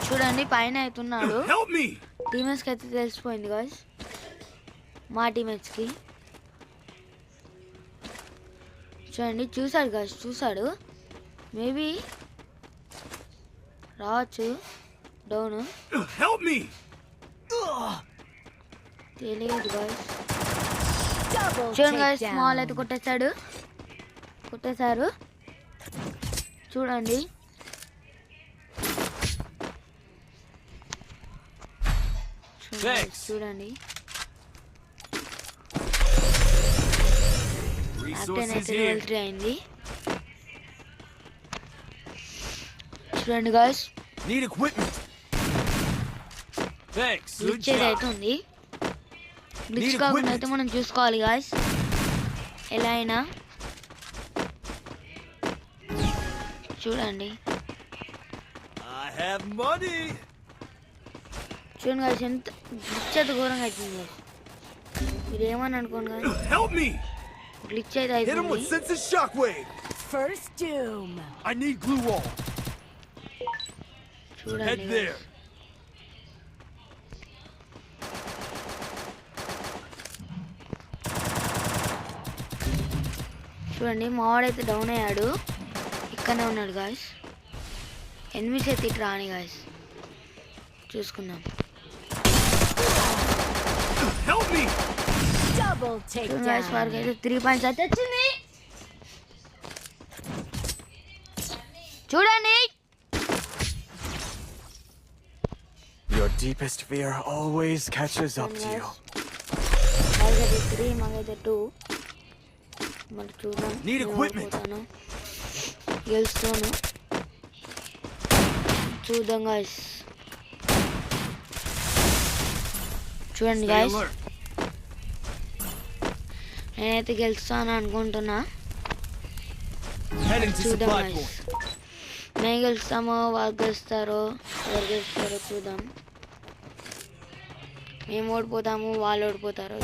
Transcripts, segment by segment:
చూడండి పైన అవుతున్నాడు. టీమేట్స్కి అయితే తెలిసిపోయింది గాయ్స్, మా టీమేట్స్కి. చూడండి చూసాడు గాయ్స్, చూసాడు. మేబీ రావచ్చు డౌన్, తెలియదు గాయ్స్. చూడండి గాయ్స్, స్మాల్ అయితే కొట్టేశారు. చూడండి చూడండి క్యాప్టెన్ అయితే లెవెల్ 3 అయింది. చూడండి గాయ్స్, గ్లిచ్ అయితే ఉంది. గ్లిచ్ కాకుండా అయితే మనం చూసుకోవాలి గాయ్స్ ఎలా అయినా. చూడండి చూడండి గాయ్స్, ఎంత గ్లిచ్ అయితే ఘోరంగా అవుతుంది. మీరు ఏమని అనుకోండి కానీ గ్లిచ్ అయితే అవుతుంది. చూడండి చూడండి మావాడైతే డౌన్ అయ్యాడు, ఇక్కడనే ఉన్నాడు గాయ్స్. ఎనిమిస్ అయితే ఇటు రాని గాయ్స్, చూసుకుందాం. గాయ్స్ వారికి అయితే 3 పాయింట్స్ అయితే వచ్చింది. చూడండి Your deepest fear always catches up to you. 3 మాకైతే 2. మరి చూద్దాం, గెలుస్తాను చూద్దాం గాయ్స్. చూడండి గాయ్స్, నేనైతే గెలుస్తాను అనుకుంటున్నా. చూద్దాం గాయ్స్, మేము గెలుస్తామో వాళ్ళు గెలుస్తారో, ఎవరు గెలుస్తారో చూద్దాం. మేము ఓడిపోతాము, వాళ్ళు ఓడిపోతారు.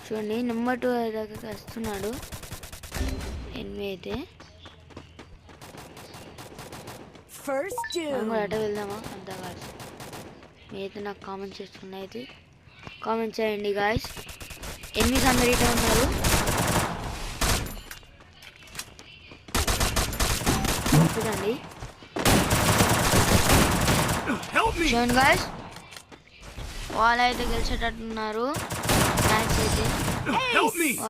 చూడండి నెంబర్ 2 దగ్గరికి వస్తున్నాడు. ఎనిమిది అయితే మనం కూడా అట వెళ్దామా అంతా గాయ్స్. మీరైతే నాకు కామెంట్ చేస్తున్నా, అయితే కామెంట్ చేయండి గాయ్స్. ఎనిమిది అందరు ఇటే ఉన్నారు. చూడండి చూడండి గాయ్స్, వాళ్ళైతే గెలిచేటట్టున్నారు మ్యాచ్ అయితే.